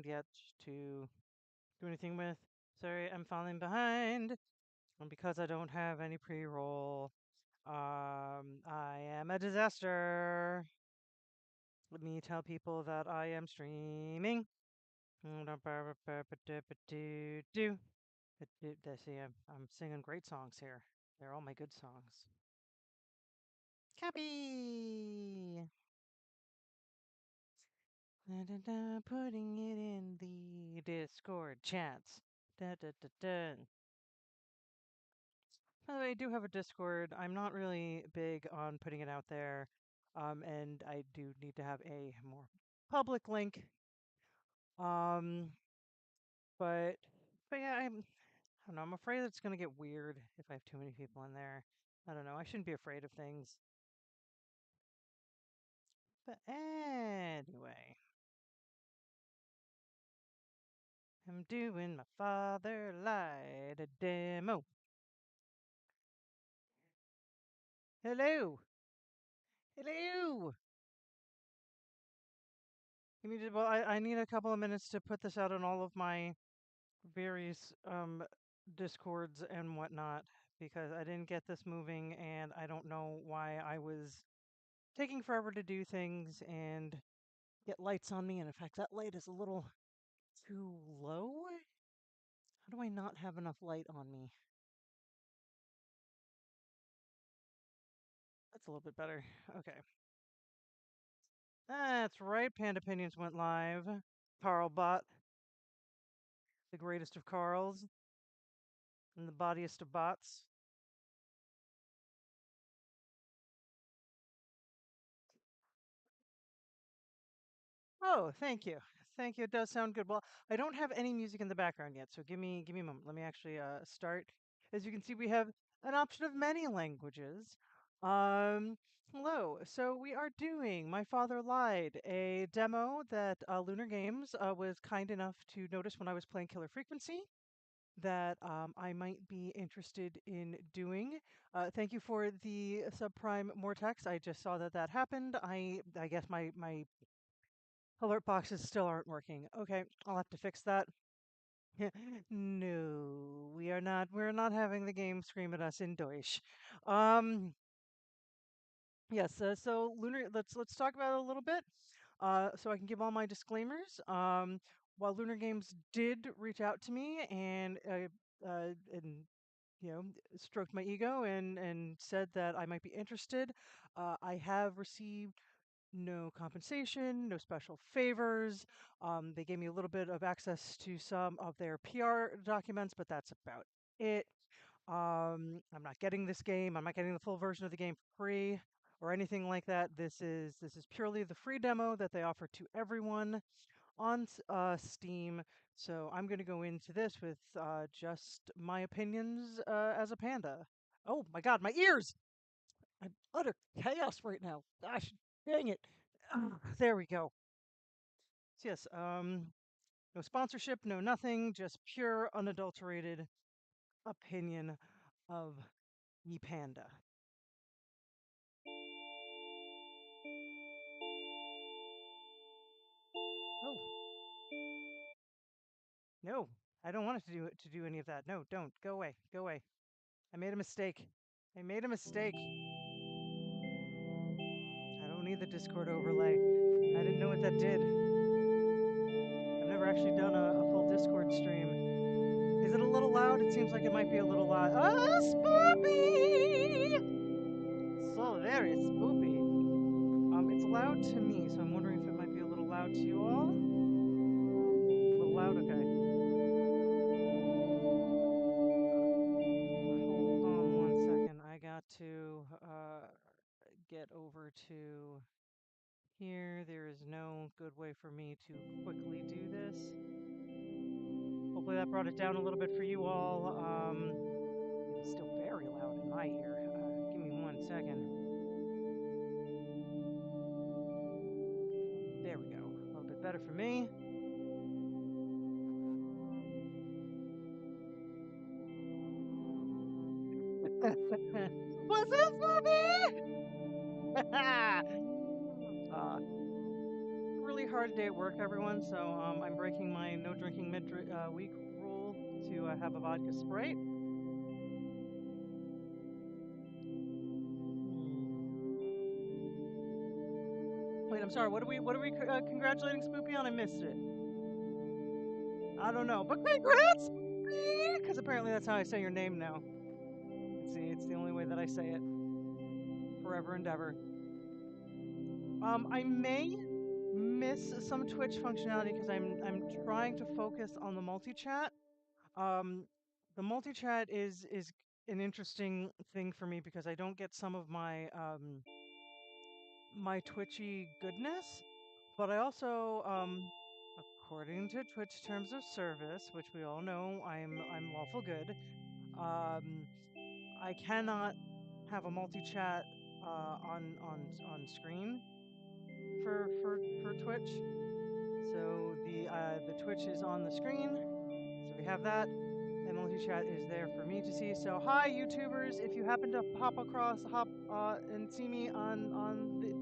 yet to do anything with. Sorry, I'm falling behind. And because I don't have any pre-roll, I am a disaster. Let me tell people that I am streaming. See, I'm singing great songs here. They're all my good songs. Copy! Putting it in the Discord chats. Da, da, da, da. By the way, I do have a Discord. I'm not really big on putting it out there. And I do need to have a more public link. Um, but but yeah, I don't know. I'm afraid it's gonna get weird if I have too many people in there. I don't know. I shouldn't be afraid of things. But anyway, I'm doing my father lied a demo. Hello, hello. Well, I need a couple of minutes to put this out on all of my various discords and whatnot because I didn't get this moving and I don't know why I was taking forever to do things and get lights on me. And in fact, that light is a little too low. How do I not have enough light on me? That's a little bit better. Okay. That's right. Panda Opinions went live. Carl Bot, the greatest of Carls and the bodiest of bots. Oh, thank you. Thank you. It does sound good. Well, I don't have any music in the background yet, so give me a moment. Let me actually start. As you can see, we have an option of many languages. Um, Hello. So we are doing My Father Lied, a demo that Lunar Games was kind enough to notice when I was playing Killer Frequency that I might be interested in doing. Thank you for the subprime Mortex. I just saw that that happened. I guess my alert boxes still aren't working. Okay, I'll have to fix that. No, we are not. We're not having the game scream at us in Deutsch. Um, yes. So Lunar, let's talk about it a little bit. So I can give all my disclaimers. While Lunar Games did reach out to me and you know stroked my ego and said that I might be interested, I have received no compensation, no special favors. They gave me a little bit of access to some of their PR documents, but that's about it. I'm not getting this game. I'm not getting the full version of the game for free or anything like that. This is purely the free demo that they offer to everyone on Steam. So I'm going to go into this with just my opinions as a panda. Oh my God, my ears! I'm utter chaos right now. Gosh, dang it. There we go. So yes, no sponsorship, no nothing, just pure unadulterated opinion of Ye Panda. Oh, no. I don't want it to do any of that. No, don't. Go away. Go away. I made a mistake. I made a mistake. I don't need the Discord overlay. I didn't know what that did. I've never actually done a full Discord stream. Is it a little loud? It seems like it might be a little loud. Ah, spoopy! So very spoopy. It's loud to me, so I'm wondering if it might be a little loud to you all. A little loud, okay. Hold on one second. I got to get over to here. There is no good way for me to quickly do this. Hopefully that brought it down a little bit for you all. It's still very loud in my ear. Give me one second. There we go. A little bit better for me. Was this for me? Really hard day at work, everyone. So I'm breaking my week rule to have a vodka Sprite. Wait, I'm sorry. What are we congratulating Spoopy on? I missed it. I don't know, but congrats, because apparently that's how I say your name now. See, it's the only way that I say it. Forever and ever. I may miss some Twitch functionality because I'm trying to focus on the multi-chat. The multi-chat is an interesting thing for me because I don't get some of my my Twitchy goodness, but I also according to Twitch terms of service, which we all know I'm lawful good, I cannot have a multi-chat on screen for Twitch. So the Twitch is on the screen. So we have that. And multi-chat is there for me to see. So hi YouTubers, if you happen to hop and see me on the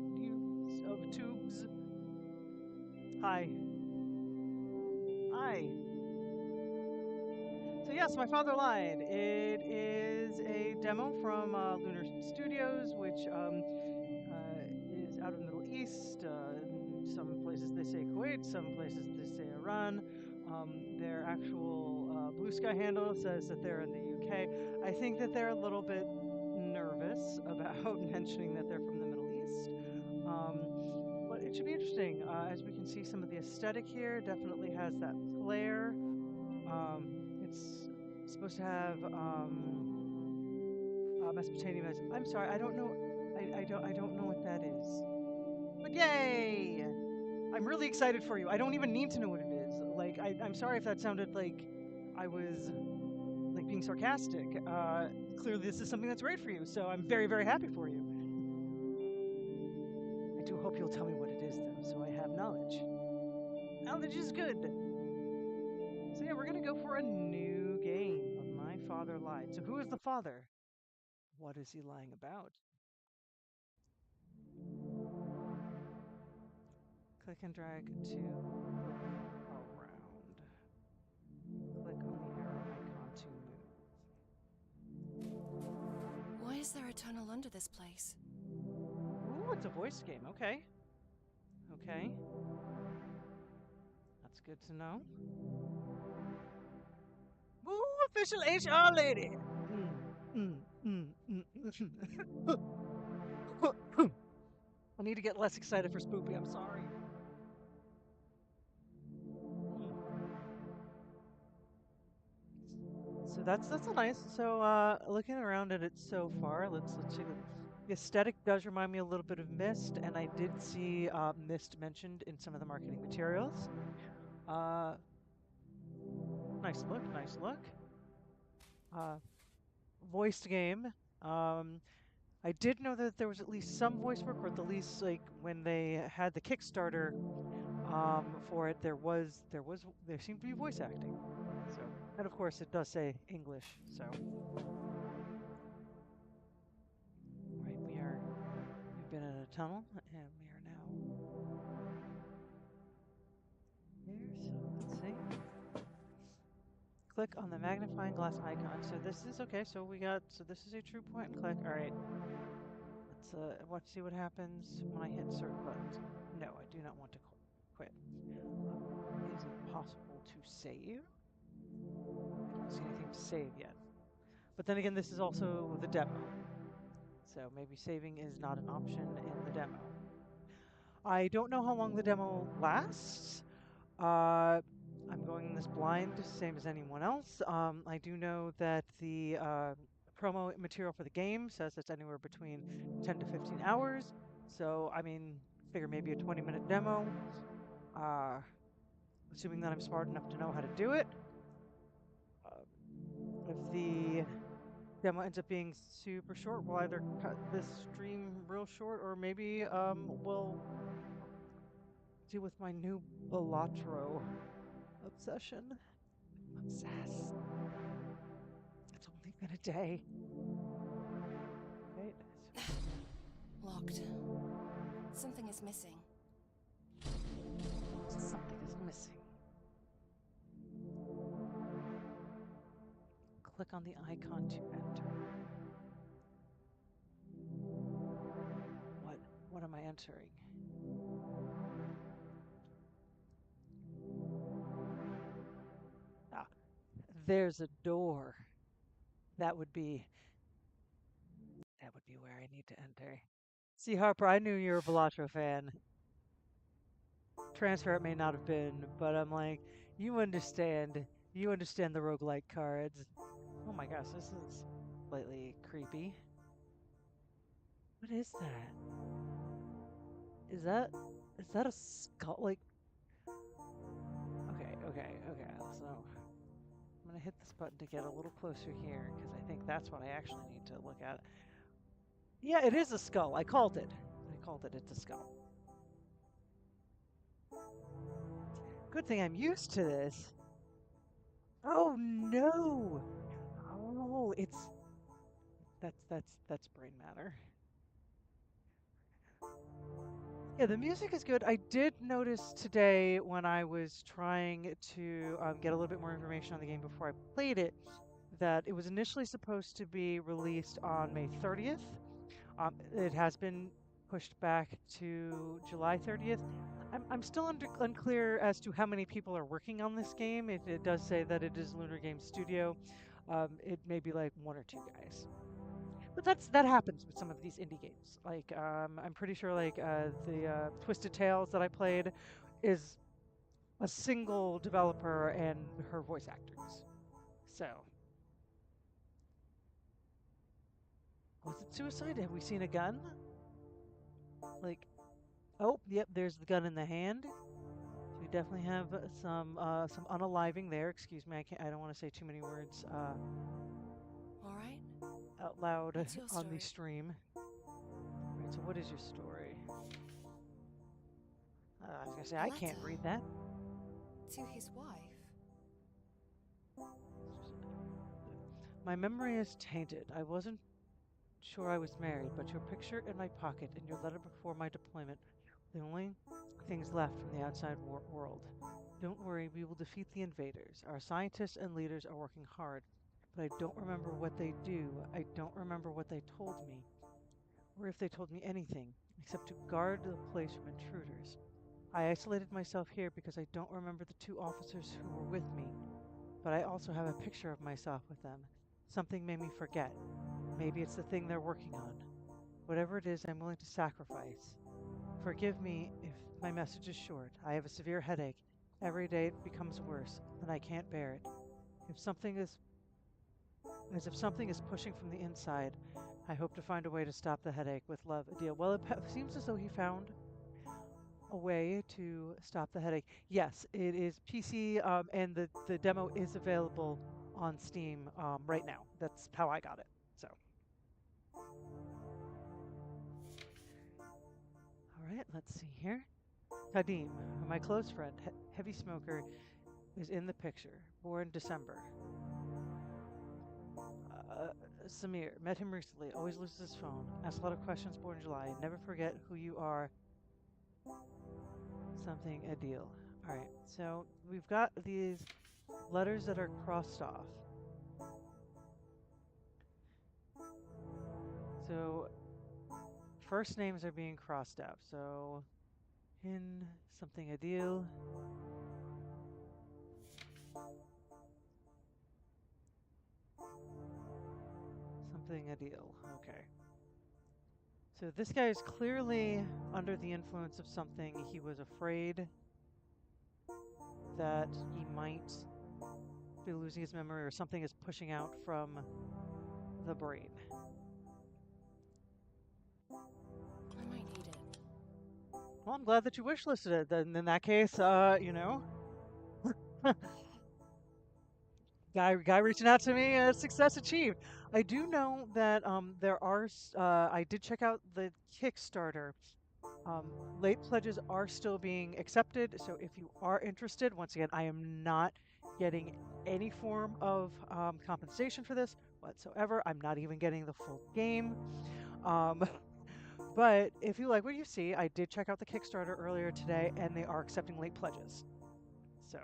tubes. Hi. Hi. So yes, my father lied. It is a demo from Lunar Studios, which is out of the Middle East. Some places they say Kuwait, some places they say Iran. Their actual Blue Sky handle says that they're in the UK. I think that they're a little bit nervous about mentioning that they're from the Middle East. But it should be interesting. As we can see, some of the aesthetic here definitely has that flair. It's supposed to have Mesopotamian. I'm sorry, I don't know. I don't know what that is. But yay! I'm really excited for you. I don't even need to know what it is. Like, I'm sorry if that sounded like I was like being sarcastic. Clearly, this is something that's great for you. So I'm very, very happy for you. I do hope you'll tell me what it is, though, so I have knowledge. Knowledge is good. So yeah, we're gonna go for a new game of My Father Lied. So who is the father? What is he lying about? Click and drag to around. Click on the arrow icon to move. Why is there a tunnel under this place? Ooh, it's a voice game. Okay. Okay. That's good to know. Ooh, official HR lady! I need to get less excited for Spoopy, I'm sorry. So that's a nice. So looking around at it so far, let's check it. The aesthetic does remind me a little bit of Myst, and I did see Myst mentioned in some of the marketing materials. Nice look, nice look. Voiced game. I did know that there was at least some voice work, or at the least, like when they had the Kickstarter for it, there seemed to be voice acting. So, and of course, it does say English. So, right, we've been in a tunnel, and we are now here. So let's see. Click on the magnifying glass icon. So this is okay. So this is a true point and click. All right. Let's see what happens when I hit certain buttons. No, I do not want to quit. Is it possible to save? I don't see anything to save yet. But then again, this is also the demo. So maybe saving is not an option in the demo. I don't know how long the demo lasts. I'm going this blind, same as anyone else. I do know that the promo material for the game says it's anywhere between 10 to 15 hours. So, I mean, figure maybe a 20-minute demo. Assuming that I'm smart enough to know how to do it. If the demo ends up being super short, we'll either cut this stream real short, or maybe we'll deal with my new Balatro obsession. Obsessed. It's only been a day. Right? Locked. Something is missing. Something is missing. Click on the icon to enter. What am I entering? Ah, there's a door. That would be that would be where I need to enter. See, Harper, I knew you were a Balatro fan. Transfer it may not have been, but I'm like, you understand. You understand the roguelike cards. Oh my gosh, this is slightly creepy. What is that? Is that is that a skull? Like, okay. So I'm gonna hit this button to get a little closer here because I think that's what I actually need to look at. Yeah, it is a skull. I called it. I called it. It's a skull. Good thing I'm used to this. Oh no! Oh, it's that's brain matter. Yeah, the music is good. I did notice today when I was trying to get a little bit more information on the game before I played it that it was initially supposed to be released on May 30th. It has been pushed back to July 30th. I'm still unclear as to how many people are working on this game. It does say that it is Lunar Games Studio. It may be like one or two guys. But that happens with some of these indie games. Like I'm pretty sure like the Twisted Tales that I played is a single developer and her voice actors. So was it suicide? Have we seen a gun? Like, oh, yep, there's the gun in the hand. So we definitely have some unaliving there. Excuse me, I don't want to say too many words All right? out loud What's your on the story? stream. All right, so what is your story? I was gonna say A I letter can't read that. to his wife. My memory is tainted. I wasn't sure I was married, but your picture in my pocket and your letter before my deployment were the only things left from the outside world. Don't worry, we will defeat the invaders. Our scientists and leaders are working hard, but I don't remember what they do. I don't remember what they told me, or if they told me anything, except to guard the place from intruders. I isolated myself here because I don't remember the two officers who were with me, but I also have a picture of myself with them. Something made me forget. Maybe it's the thing they're working on. Whatever it is, I'm willing to sacrifice. Forgive me if my message is short. I have a severe headache. Every day it becomes worse, and I can't bear it. If something is as if something is pushing from the inside, I hope to find a way to stop the headache with love, Adil. Well, it seems as though he found a way to stop the headache. Yes, it is PC, and the demo is available on Steam right now. That's how I got it. So, all right, let's see here. Kadim, my close friend, heavy smoker, is in the picture. Born December. Uh, Samir, met him recently. Always loses his phone. Asks a lot of questions. Born July. Never forget who you are. Something a deal. All right, so we've got these letters that are crossed off. So first names are being crossed out. So in something a deal. Something a deal. Okay. So this guy is clearly under the influence of something. He was afraid that he might be losing his memory or something is pushing out from the brain. I might need it. Well, I'm glad that you wish listed it. Then in that case, guy reaching out to me, success achieved. I do know that there are. I did check out the Kickstarter. Late pledges are still being accepted, so if you are interested, once again, I am not getting any form of compensation for this whatsoever. I'm not even getting the full game. Um, but if you like what you see, I did check out the Kickstarter earlier today, and they are accepting late pledges. So,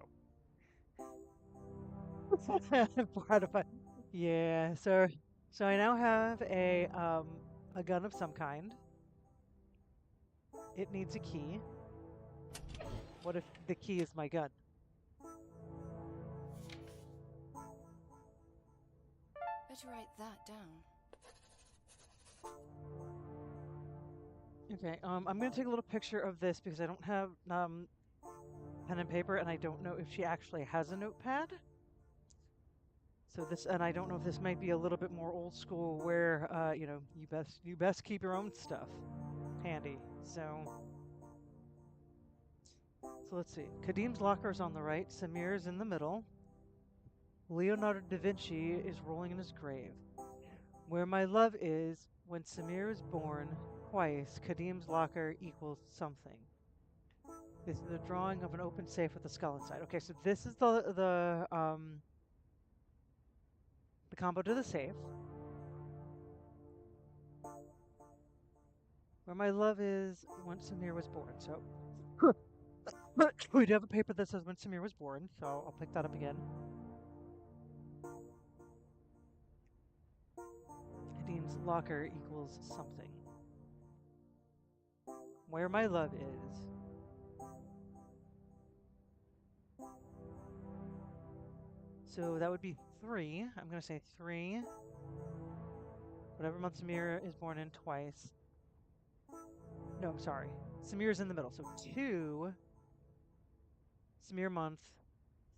4 out of 5. Yeah, so I now have a gun of some kind. It needs a key. What if the key is my gun? Better write that down. Okay, I'm gonna take a little picture of this because I don't have pen and paper, and I don't know if she actually has a notepad. So this, and I don't know if this might be a little bit more old school, where you know, you best keep your own stuff handy. So let's see. Kadim's locker is on the right. Samir is in the middle. Leonardo da Vinci is rolling in his grave. Where my love is, when Samir is born, twice, Kadim's locker equals something. This is a drawing of an open safe with a skull inside. Okay, so this is the combo to the safe. Where my love is, when Samir was born. So we do have a paper that says when Samir was born, so I'll pick that up again. Kadim's locker equals something. Where my love is. So that would be 3. I'm going to say 3. Whatever month Samir is born in twice. No, I'm sorry. Samir's in the middle. So 2, Samir month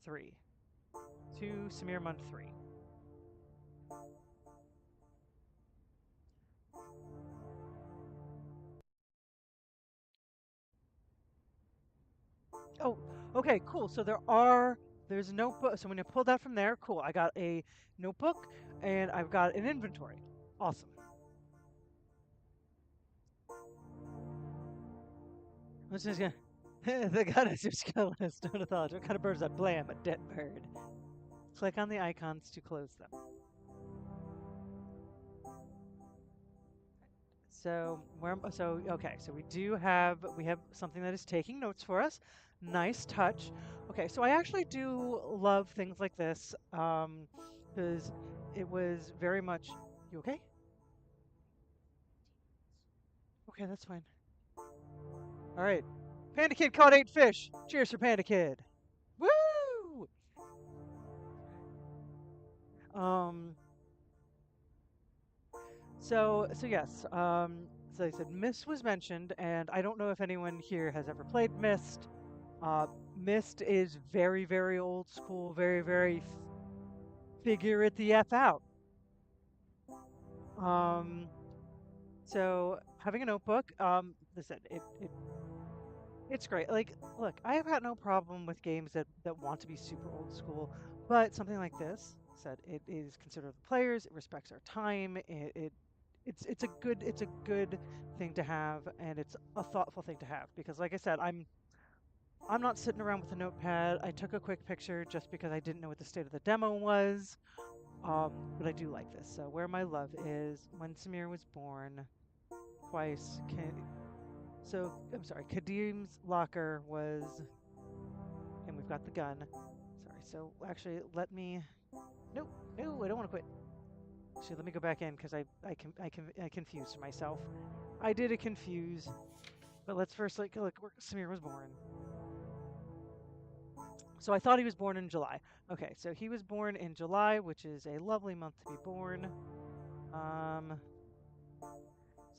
3. 2, Samir month 3. Oh, okay, cool. So there's a notebook. So when you pull that from there, cool. I got a notebook and I've got an inventory. Awesome. I'm just gonna. The gun is your skeleton stonotology. What kind of bird is that? Blam, a dead bird. Click on the icons to close them. So okay, so we have something that is taking notes for us. Nice touch. Okay, so I actually do love things like this, because it was very much. You okay? Okay, that's fine. All right, Panda Kid caught 8 fish. Cheers for Panda Kid. Woo! Um. So yes. So I said Myst was mentioned, and I don't know if anyone here has ever played Myst. Myst is very, very old school, very, very figure it the F out. Um, so having a notebook, listen, it's great. Like, look, I have got no problem with games that want to be super old school, but something like this said it is considerate of the players, it respects our time, it's a good thing to have, and it's a thoughtful thing to have because, like I said, I'm not sitting around with a notepad. I took a quick picture just because I didn't know what the state of the demo was. But I do like this. So where my love is, when Samir was born, twice. So I'm sorry. Kadim's locker was, and we've got the gun. Sorry. So actually, let me. No, no, I don't want to quit. Actually, let me go back in because I confused myself. I did a confuse, but let's first look where Samir was born. So I thought he was born in July. Okay, so he was born in July, which is a lovely month to be born.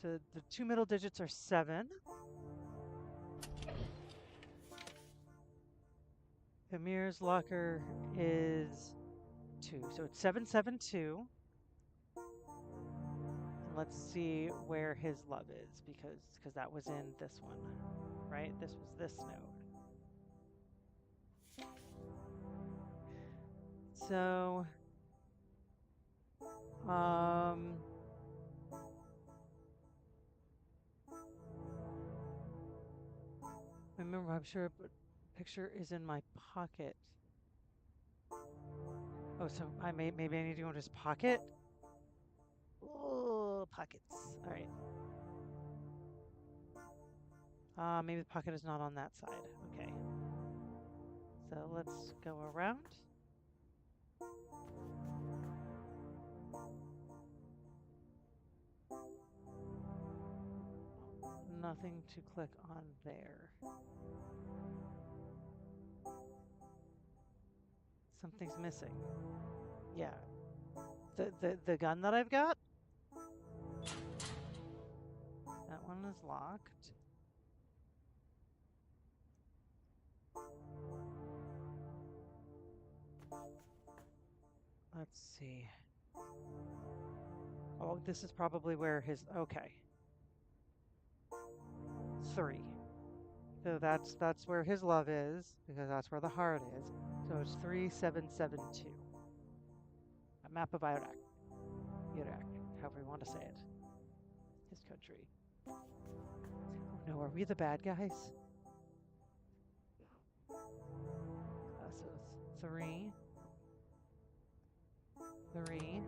So the 2 middle digits are 7. Amir's locker is 2. So it's 772. And let's see where his love is because that was in this one, right? This was this node. So remember, I'm sure a picture is in my pocket. Oh, so maybe I need to go into his pocket. Oh, pockets. All right. Maybe the pocket is not on that side. Okay. So let's go around. nothing to click on there. Something's missing. Yeah. The gun that I've got? That one is locked. Let's see. Oh, this is probably where his... Okay. 3. So that's where his love is, because that's where the heart is. So it's 3772. A map of Iraq. Iraq, however you want to say it. His country. Oh no, are we the bad guys? So 3, 3,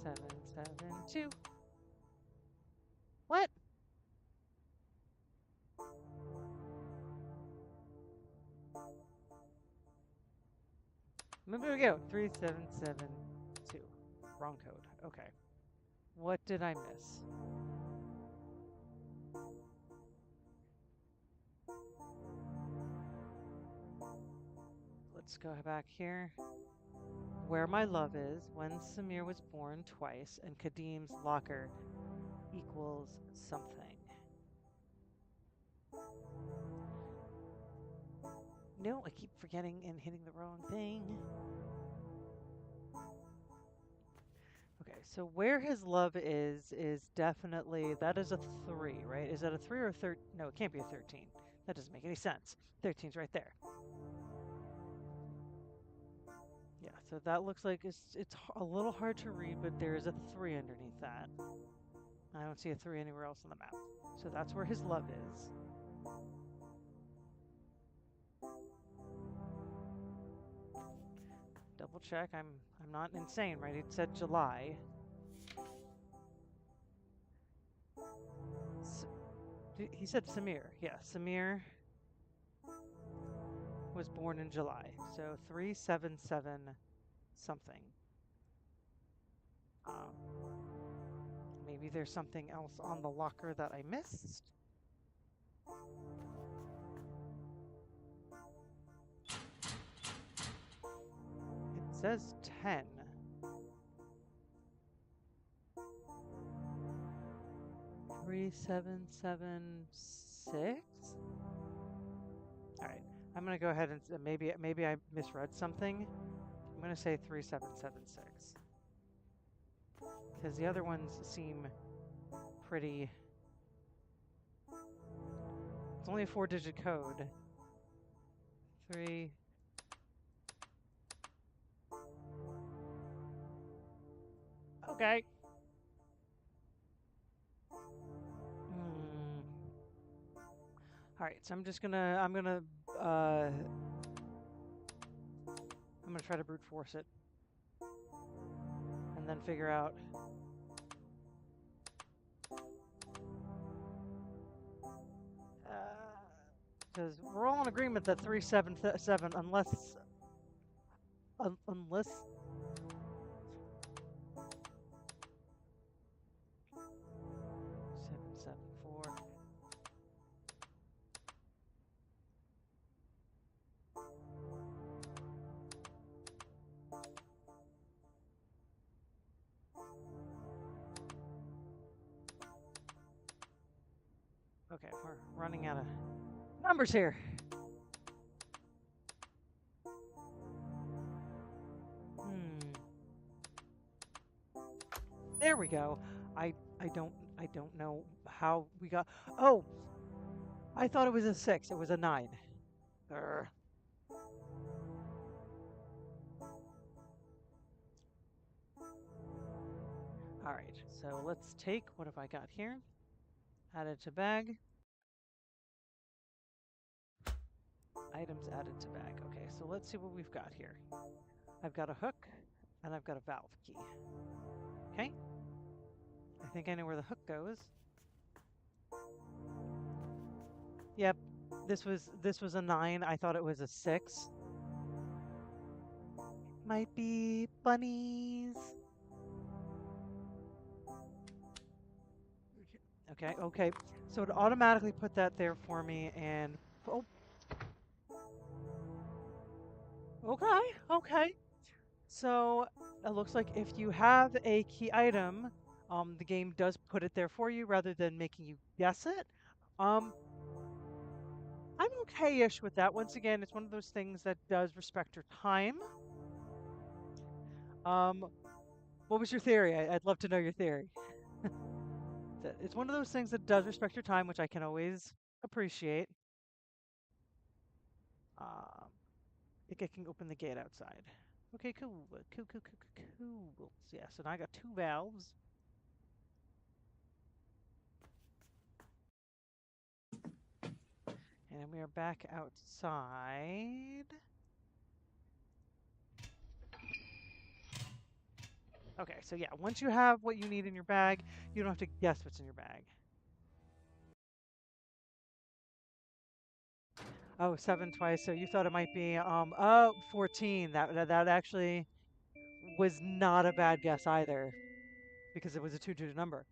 7, 7, 2. What? Maybe we go. 3772. Wrong code. Okay. What did I miss? Let's go back here. Where my love is, when Samir was born twice, and Kadim's locker equals something. No, I keep forgetting and hitting the wrong thing. Okay, so where his love is definitely, that is a 3, right? Is that a 3 or a 13? No, it can't be a 13. That doesn't make any sense. 13's right there. Yeah, so that looks like it's a little hard to read, but there is a 3 underneath that. I don't see a 3 anywhere else on the map. So that's where his love is. Double check. I'm not insane, right? It said July. He said Samir. Yeah, Samir was born in July. So 377 something. Maybe there's something else on the locker that I missed. It says 10. Three, 7, 7, 6. All right, I'm gonna go ahead and maybe I misread something. I'm gonna say 3776 because the other ones seem pretty. It's only a 4-digit code. 3. Okay. All right, so I'm gonna try to brute force it, and then figure out. Because we're all in agreement that 377, unless 774. Okay, we're running out of numbers here. There we go. I don't know how we got. Oh, I thought it was a 6. It was a 9. Urgh. All right, so let's take, what have I got here? Added to bag. Items added to bag. Okay, so let's see what we've got here. I've got a hook and I've got a valve key. Okay. I think I know where the hook goes. Yep, this was a 9. I thought it was a 6. Might be bunnies. Okay, okay. So it automatically put that there for me and oh, okay, okay. So it looks like if you have a key item, the game does put it there for you rather than making you guess it. Um, I'm okay-ish with that. Once again, it's one of those things that does respect your time. Um, what was your theory? I'd love to know your theory. It's one of those things that does respect your time, which I can always appreciate. I think I can open the gate outside. Okay, cool, cool, cool, cool, cool, cool. So yeah, so now I got 2 valves. And we are back outside. Okay, so yeah, once you have what you need in your bag, you don't have to guess what's in your bag. Oh, 7 twice, so you thought it might be, oh, 14. That actually was not a bad guess either, because it was a 2-digit number.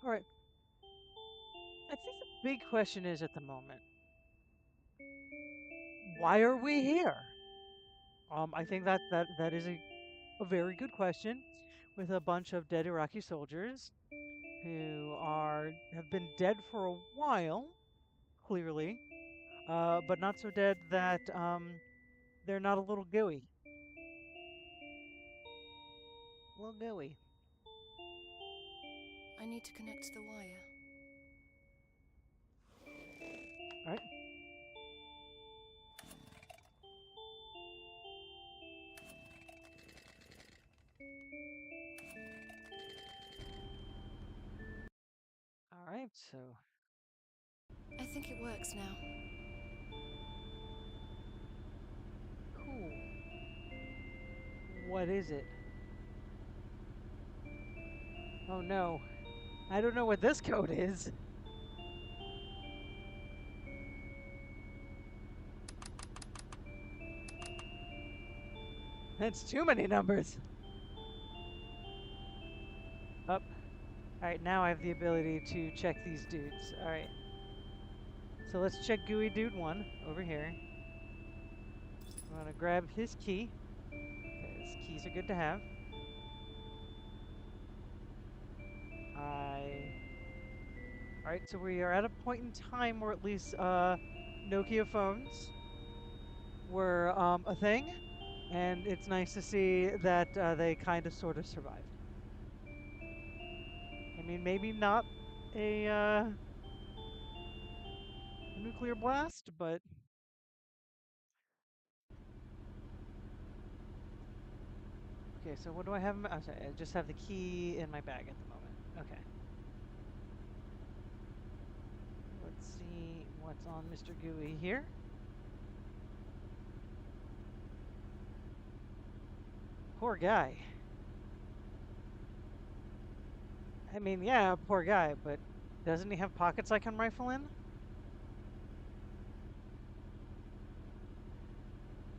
All right, I think the big question is at the moment, why are we here? I think that is a very good question with a bunch of dead Iraqi soldiers who have been dead for a while, clearly, but not so dead that they're not a little gooey. A little gooey. I need to connect the wire. All right. All right. So I think it works now. cool. What is it? Oh no. I don't know what this code is. That's too many numbers. Up. All right. Now I have the ability to check these dudes. All right. So let's check Gooey Dude 1 over here. I'm gonna grab his key, because keys are good to have. All right, so we are at a point in time where at least Nokia phones were a thing, and it's nice to see that they kind of sort of survived. I mean, maybe not a nuclear blast, but okay. So what do I have? I'm sorry, I just have the key in my bag at the moment. Okay. Let's see what's on Mr. Gooey here. Poor guy. I mean, yeah, poor guy, but doesn't he have pockets I can rifle in?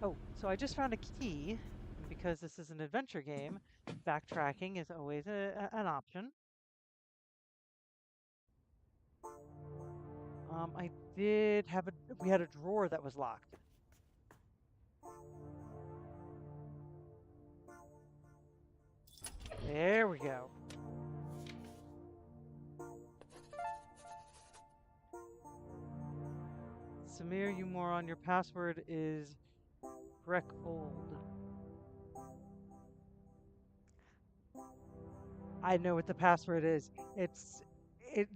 Oh, so I just found a key, and because this is an adventure game, backtracking is always an option. I did have we had a drawer that was locked. There we go. Samir, you moron, your password is Greg Old. I know what the password is.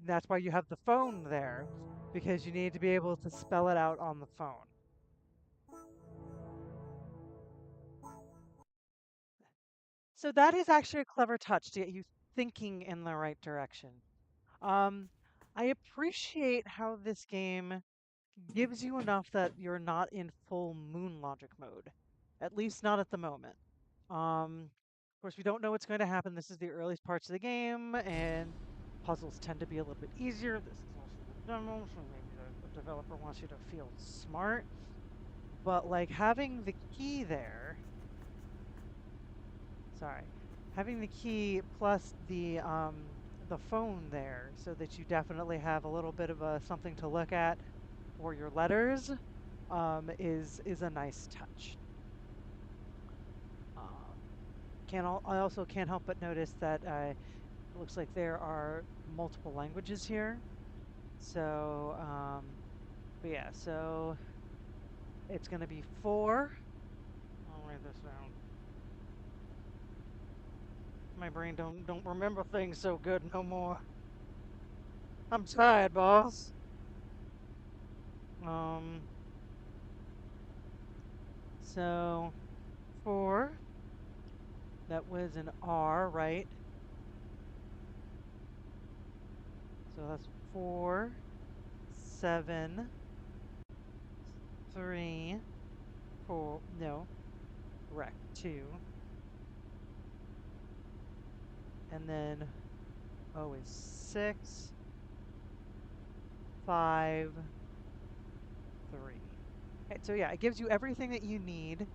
That's why you have the phone there, because you need to be able to spell it out on the phone. So that is actually a clever touch to get you thinking in the right direction. Um, I appreciate how this game gives you enough that you're not in full moon logic mode, at least not at the moment. Of course, we don't know what's going to happen. This is the earliest parts of the game, and puzzles tend to be a little bit easier. This is also the demo, so maybe developer wants you to feel smart, but like having the key there, sorry, having the key plus the phone there so that you definitely have a little bit of a something to look at for your letters is a nice touch. Um, I also can't help but notice that it looks like there are multiple languages here. So, but yeah, so it's going to be four. I'll write this down. My brain don't remember things so good no more. I'm tired, boss. Um, so four. That was an R, right? So that's 4, 7, 3, 4. No, correct. 2. And then O is 6, 5, 3. Okay, so yeah, it gives you everything that you need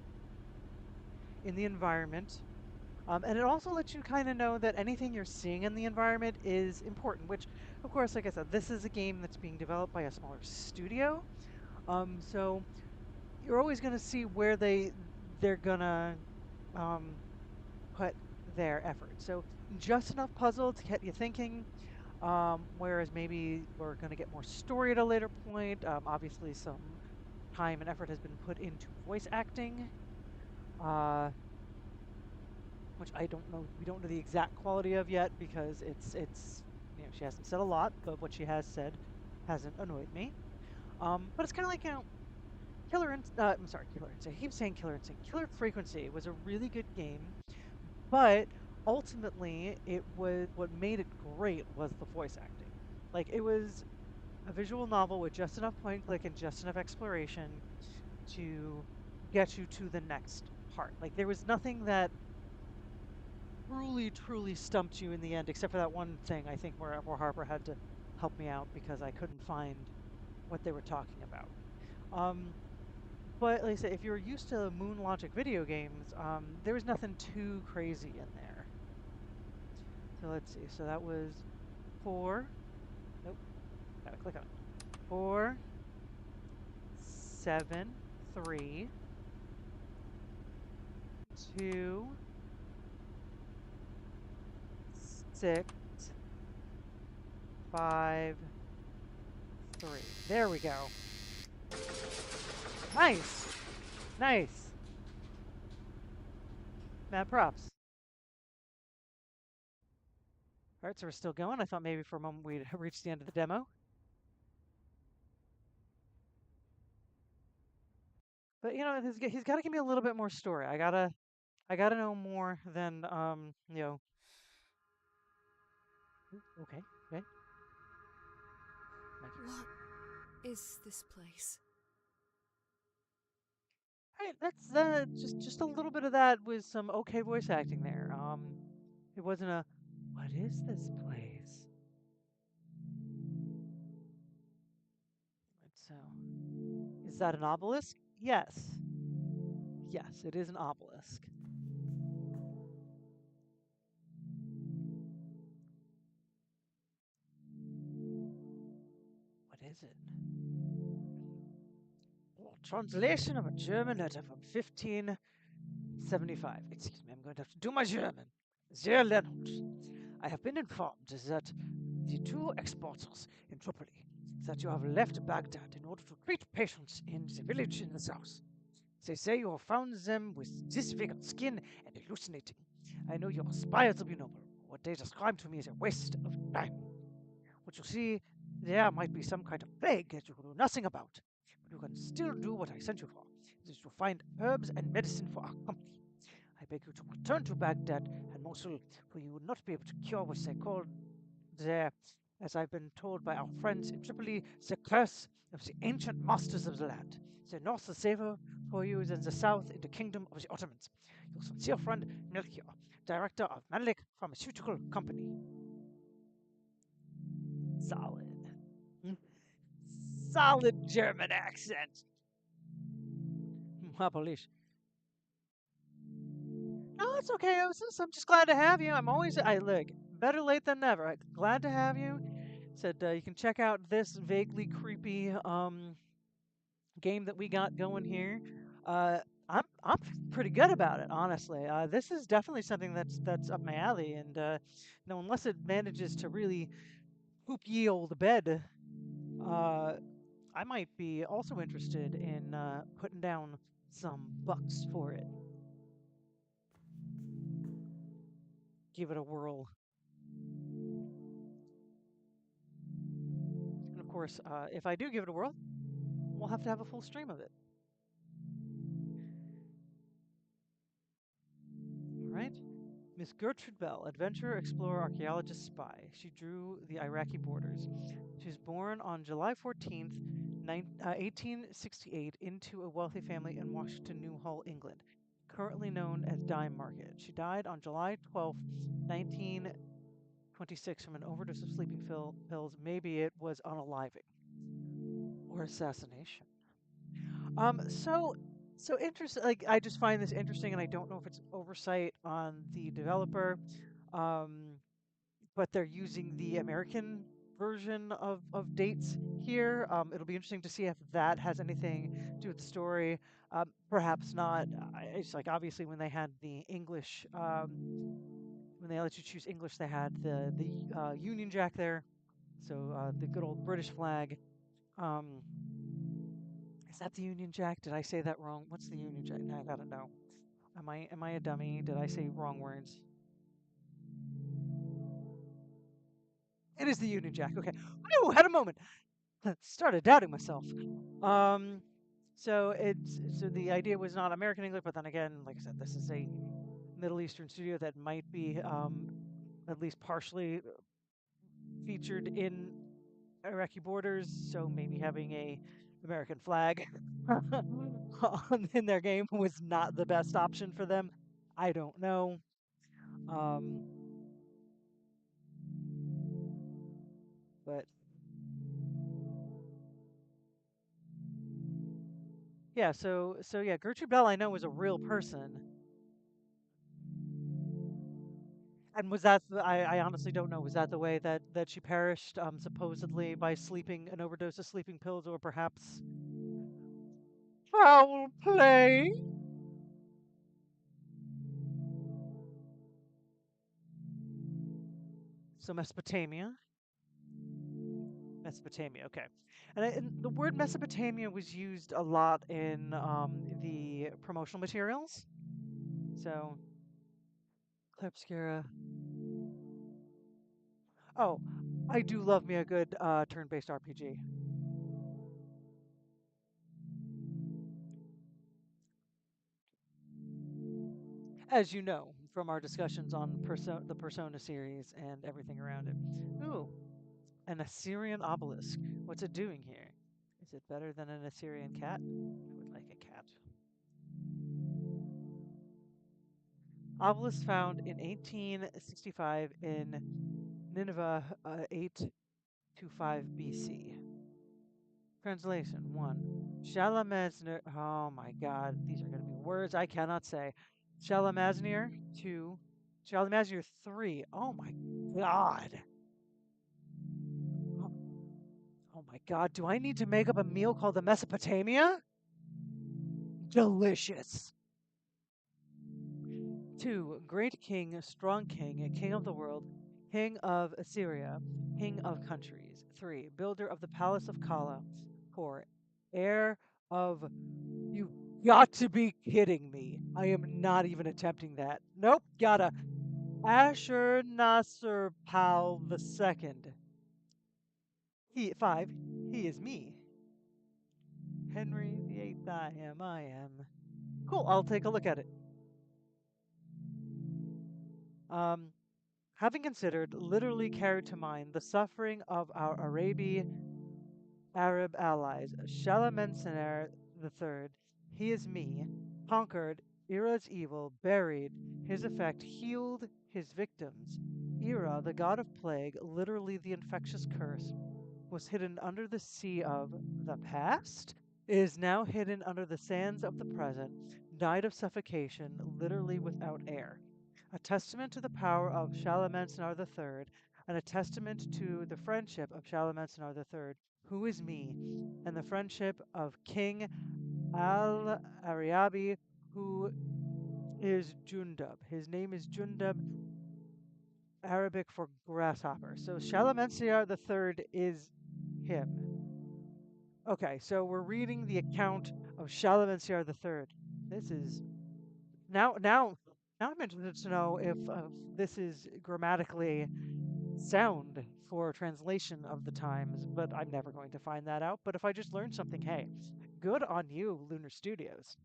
in the environment. And it also lets you kind of know that anything you're seeing in the environment is important, which, of course, like I said, this is a game that's being developed by a smaller studio. So you're always going to see where they're gonna um, put their effort. So just enough puzzle to get you thinking. Whereas maybe we're going to get more story at a later point. Obviously, some time and effort has been put into voice acting, uh, which I don't know. We don't know the exact quality of yet because it's she hasn't said a lot, but what she has said hasn't annoyed me. But it's kind of like I'm sorry, Killer Instinct. I keep saying Killer Instinct. Killer Frequency was a really good game, but ultimately, it was what made it great was the voice acting. Like it was a visual novel with just enough point and click and just enough exploration to get you to the next part. Like there was nothing that truly stumped you in the end, except for that one thing I think where Harper had to help me out because I couldn't find what they were talking about. Um, but like I said, if you're used to Moon Logic video games, there was nothing too crazy in there. So let's see. So that was 4. Nope. Gotta click on it. 4, 7, 3, 2, 6, 5, 3. There we go. Nice. Nice. Mad props. All right, so we're still going. I thought maybe for a moment we'd reached the end of the demo. But he's got to give me a little bit more story. I gotta know more than okay, okay. Thank you. What is this place? All right, that's just a little bit of that with some okay voice acting there. It wasn't a what is this place? Right, so is that an obelisk? Yes. Yes, it is an obelisk. What is it? Oh, translation of a German letter from 1575. Excuse me, I'm going to have to do my German. Dear Leonard, I have been informed that the two exporters in Tripoli that you have left Baghdad in order to treat patients in the village in the south. They say you have found them with disfigured skin and hallucinating. I know you aspire to be noble. What they describe to me is a waste of time. What you see, there might be some kind of plague that you can do nothing about, but you can still do what I sent you for. It is to find herbs and medicine for our company. I beg you to return to Baghdad and Mosul, for you will not be able to cure what they call there, as I've been told by our friends in Tripoli, the curse of the ancient masters of the land. The north is safer for you than the south in the kingdom of the Ottomans. Your sincere friend, Melchior, director of Malik Pharmaceutical Company. Solid. solid German accent. Ma Polish. No, it's okay. I'm just glad to have you. I'm always, I look, better late than never. Glad to have you. Said you can check out this vaguely creepy game that we got going here. Uh, I'm pretty good about it, honestly. This is definitely something that's up my alley, and unless it manages to really poop ye old bed, uh, I might be also interested in putting down some bucks for it. Give it a whirl. And of course, if I do give it a whirl, we'll have to have a full stream of it. All right. Miss Gertrude Bell, adventurer, explorer, archaeologist, spy. She drew the Iraqi borders. She was born on July 14th, 1868, into a wealthy family in Washington, Newhall, England, currently known as Dime Market. She died on July 12th, 1926, from an overdose of sleeping pills. Maybe it was unaliving or assassination. So interesting. Like, I just find this interesting, and I don't know if it's oversight on the developer, um, but they're using the American version of dates here. It'll be interesting to see if that has anything to do with the story. Perhaps not. It's like, obviously, when they had the English, when they let you choose English, they had the Union Jack there, so the good old British flag. Um, Is that the Union Jack? Did I say that wrong? What's the Union Jack? Now I gotta know. Am I a dummy? Did I say wrong words? It is the Union Jack. Okay. Whew, had a moment. Started doubting myself. Um, so the idea was not American English, but then again, like I said, this is a Middle Eastern studio that might be at least partially featured in Iraqi borders, so maybe having a American flag in their game was not the best option for them. I don't know. Um, but yeah, so yeah, Gertrude Bell I know was a real person. And was that I honestly don't know. Was that the way that she perished, supposedly by sleeping an overdose of sleeping pills, or perhaps foul play? So Mesopotamia. Mesopotamia, okay. And the word Mesopotamia was used a lot in the promotional materials. So, Clarobscura. Oh, I do love me a good turn-based RPG. As you know from our discussions on the Persona series and everything around it. Ooh, an Assyrian obelisk. What's it doing here? Is it better than an Assyrian cat? I would like a cat. Obelisk found in 1865 in Nineveh, 825 BC. Translation 1. Shalmaneser. Oh my god, these are going to be words I cannot say. Shalmaneser 2. Shalmaneser 3. Oh my god. Oh, oh my god, do I need to make up a meal called the Mesopotamia? Delicious. 2. Great king, strong king, king of the world, king of Assyria, king of countries. 3. Builder of the palace of Kala. 4. Heir of. You got to be kidding me. I am not even attempting that. Nope, gotta. Ashur Nasser Pal II. 5. He is me. Henry VIII. I am. Cool, I'll take a look at it. Um, Having considered, literally carried to mind the suffering of our Arab allies, Shalmaneser III, he is me, conquered Ira's evil, buried his effect, healed his victims. Ira, the god of plague, literally the infectious curse, was hidden under the sea of the past, is now hidden under the sands of the present, died of suffocation, literally without air. A testament to the power of Shalmaneser III, and a testament to the friendship of Shalmaneser III, who is me, and the friendship of King Al Arabi, who is Jundub. His name is Jundub, Arabic for grasshopper. So Shalmaneser III is him. Okay, so we're reading the account of Shalmaneser III. This is now I'm interested to know if this is grammatically sound for translation of the times, but I'm never going to find that out. But if I just learned something, hey, good on you, Lunar Studios.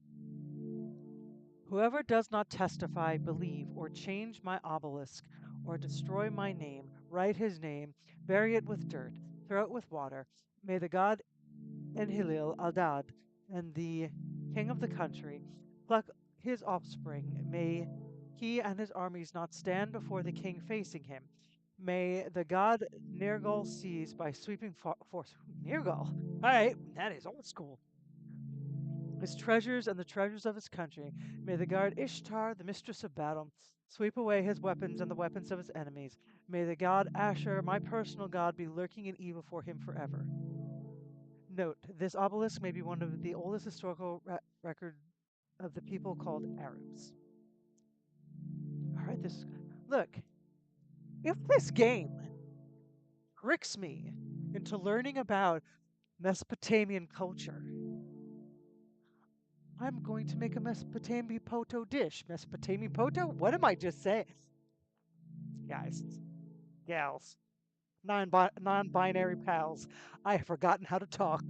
Whoever does not testify, believe, or change my obelisk, or destroy my name, write his name, bury it with dirt, throw it with water, may the god Enlil Adad and the king of the country pluck his offspring, may he and his armies not stand before the king facing him. May the god Nergal seize by sweeping force. Nergal? All right, that is old school. His treasures and the treasures of his country. May the god Ishtar, the mistress of battle, sweep away his weapons and the weapons of his enemies. May the god Asher, my personal god, be lurking in evil for him forever. Note, this obelisk may be one of the oldest historical record of the people called Arabs. All right, look, if this game tricks me into learning about Mesopotamian culture, I'm going to make a Mesopotamian poto dish. Mesopotamian poto? What am I just saying? Guys, gals, non-binary pals, I have forgotten how to talk.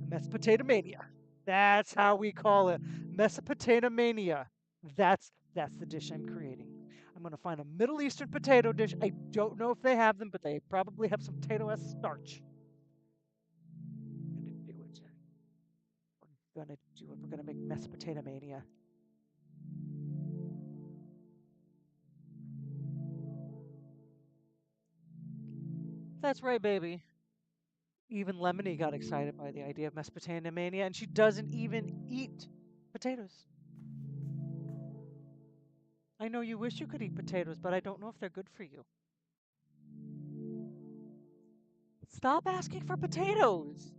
Mesopotamia. That's how we call it. Mesopotamia. That's the dish I'm creating. I'm going to find a Middle Eastern potato dish. I don't know if they have them, but they probably have some potato-esque starch. I'm going to do it. We're going to do it. We're going to make Mesopotamia. That's right, baby. Even Lemony got excited by the idea of Mesopotamia, and she doesn't even eat potatoes. I know you wish you could eat potatoes, but I don't know if they're good for you. Stop asking for potatoes.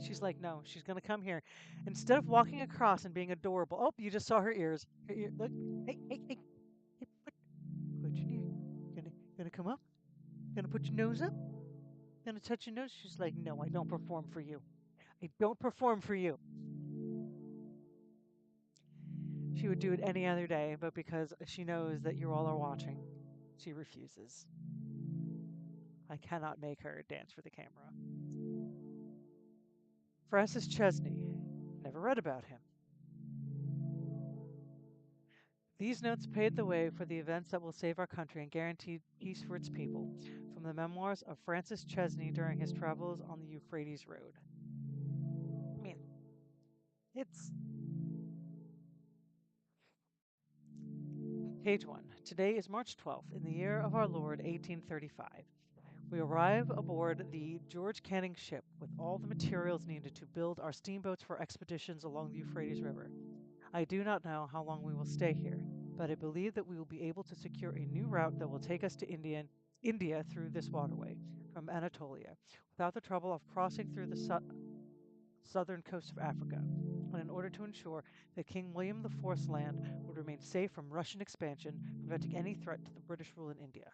She's like, no, she's going to come here. Instead of walking across and being adorable. Oh, you just saw her ears. Her ear, look. Hey, hey, hey. Hey, put your ear. Gonna come up? Gonna put your nose up? Gonna touch your nose? She's like, no, I don't perform for you. I don't perform for you. She would do it any other day, but because she knows that you all are watching, she refuses. I cannot make her dance for the camera. Francis Chesney. Never read about him. These notes paved the way for the events that will save our country and guarantee peace for its people. From the memoirs of Francis Chesney during his travels on the Euphrates Road. I mean, it's page 1. Today is March 12th, in the year of our Lord 1835. We arrive aboard the George Canning ship with all the materials needed to build our steamboats for expeditions along the Euphrates River. I do not know how long we will stay here, but I believe that we will be able to secure a new route that will take us to India through this waterway from Anatolia, without the trouble of crossing through the southern coast of Africa, and in order to ensure that King William IV's land would remain safe from Russian expansion, preventing any threat to the British rule in India.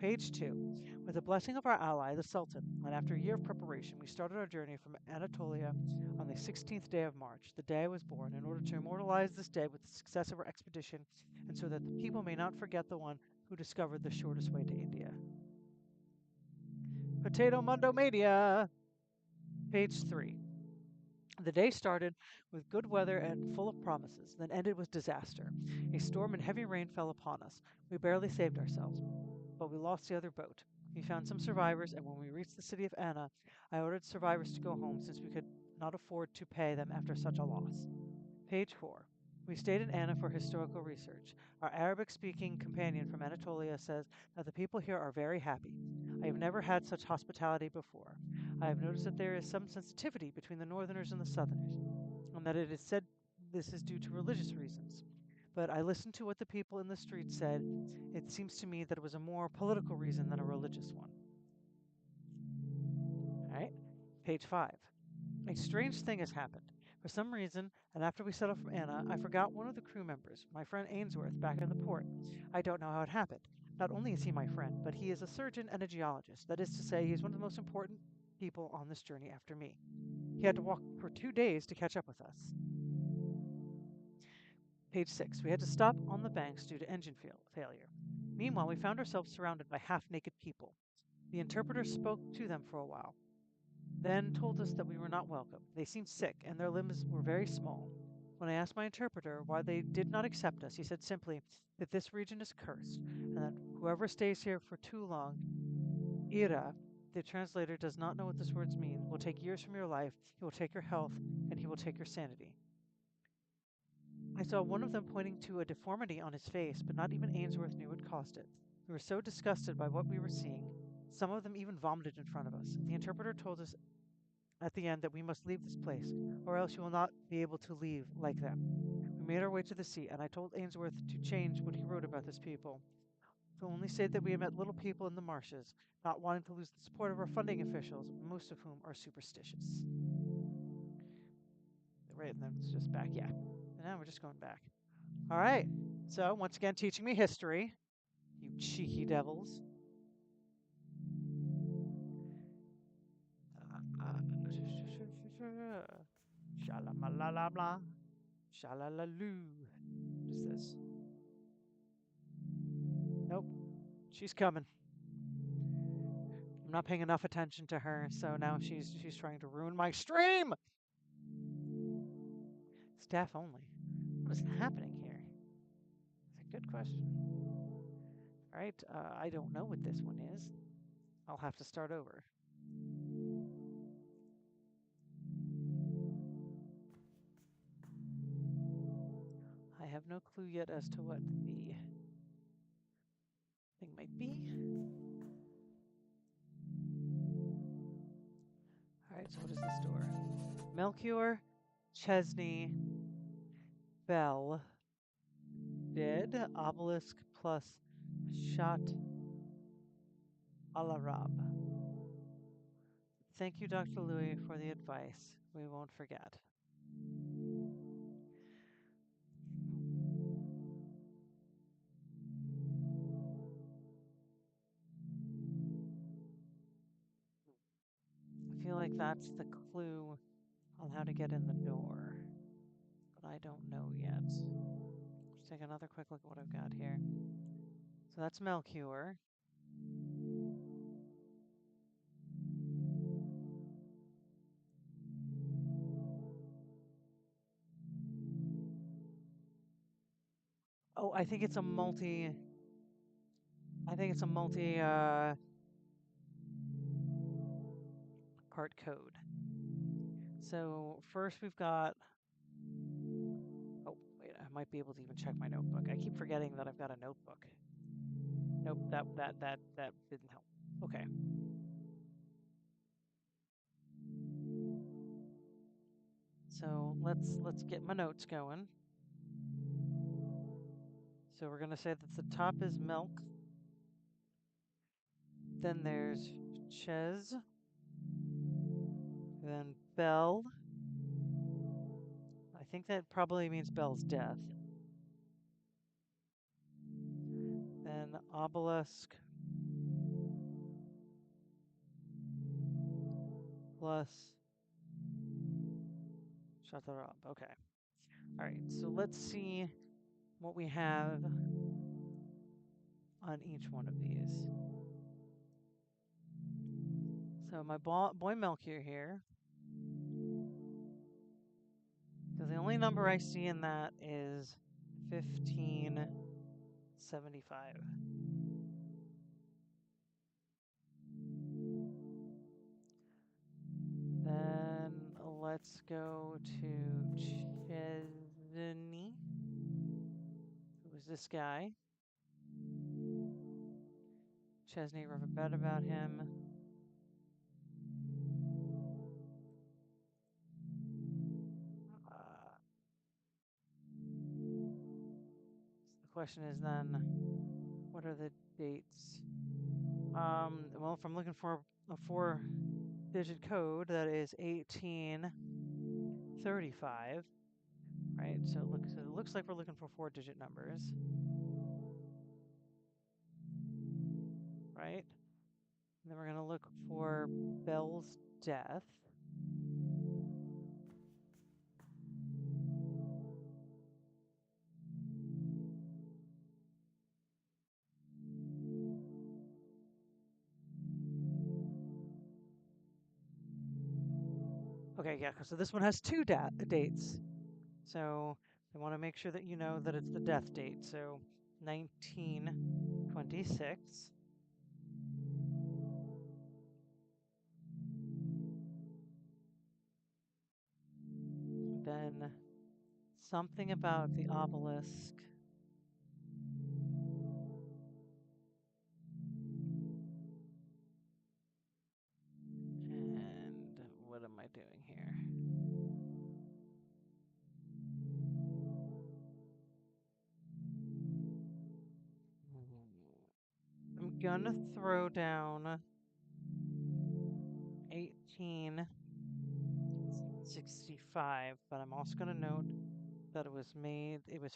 Page 2. With the blessing of our ally, the Sultan, and after a year of preparation, we started our journey from Anatolia on the 16th day of March, the day I was born, in order to immortalize this day with the success of our expedition, and so that the people may not forget the one who discovered the shortest way to India. Potato Mundo Mania! Page 3. The day started with good weather and full of promises, then ended with disaster. A storm and heavy rain fell upon us. We barely saved ourselves, but we lost the other boat. We found some survivors, and when we reached the city of Anna, I ordered survivors to go home since we could not afford to pay them after such a loss. Page 4. We stayed in Anna for historical research. Our Arabic-speaking companion from Anatolia says that the people here are very happy. I have never had such hospitality before. I have noticed that there is some sensitivity between the northerners and the southerners, and that it is said this is due to religious reasons. But I listened to what the people in the street said. It seems to me that it was a more political reason than a religious one. All right, page 5. A strange thing has happened. For some reason, and after we set off from Anna, I forgot one of the crew members, my friend Ainsworth, back in the port. I don't know how it happened. Not only is he my friend, but he is a surgeon and a geologist. That is to say, he's one of the most important people on this journey after me. He had to walk for 2 days to catch up with us. Page 6. We had to stop on the banks due to engine failure. Meanwhile, we found ourselves surrounded by half-naked people. The interpreter spoke to them for a while, then told us that we were not welcome. They seemed sick, and their limbs were very small. When I asked my interpreter why they did not accept us, he said simply that this region is cursed, and that whoever stays here for too long, Ira, the translator does not know what these words mean, will take years from your life, he will take your health, and he will take your sanity. I saw one of them pointing to a deformity on his face, but not even Ainsworth knew what caused it. We were so disgusted by what we were seeing. Some of them even vomited in front of us. The interpreter told us at the end that we must leave this place, or else you will not be able to leave like them. We made our way to the sea, and I told Ainsworth to change what he wrote about this people. To only say that we had met little people in the marshes, not wanting to lose the support of our funding officials, most of whom are superstitious. Right, and then it's just back, yeah. And now we're just going back. All right, so once again, teaching me history, you cheeky devils. Shalamalalabla. Shalalaloo. What is this? Nope. She's coming. I'm not paying enough attention to her, so now she's trying to ruin my stream. Staff only. What is happening here? It's a good question. All right, I don't know what this one is. I'll have to start over. I have no clue yet as to what the thing might be. All right, so what is this door? Melchior, Chesney, Bell, Dead, Obelisk plus Shot Alarab. Thank you, Dr. Louis, for the advice. We won't forget. I feel like that's the clue on how to get in the door, but I don't know yet. Let's take another quick look at what I've got here. So that's Melchior. Oh, I think it's a multi part code. So first we've got, oh wait, I might be able to even check my notebook. I keep forgetting that I've got a notebook. Nope, that didn't help. Okay. So let's get my notes going. So we're gonna say that the top is Milk. Then there's Ches. Then Bell. I think that probably means Bell's death. Then Obelisk plus Shatarab. Okay. All right. So let's see what we have on each one of these. So my boy Melchior here. Because the only number I see in that is 1575. Then let's go to Chesney. There's this guy. Chesney wrote a bit about him. The question is then, what are the dates? Well, if I'm looking for a 4-digit code, that is 1835, right? So it looks like we're looking for 4-digit numbers, right? And then we're gonna look for Bell's death. Okay, yeah, so this one has two dates. So I want to make sure that you know that it's the death date. So 1926. Then something about the obelisk. And what am I doing here? I'm gonna throw down 1865, but I'm also gonna note that it was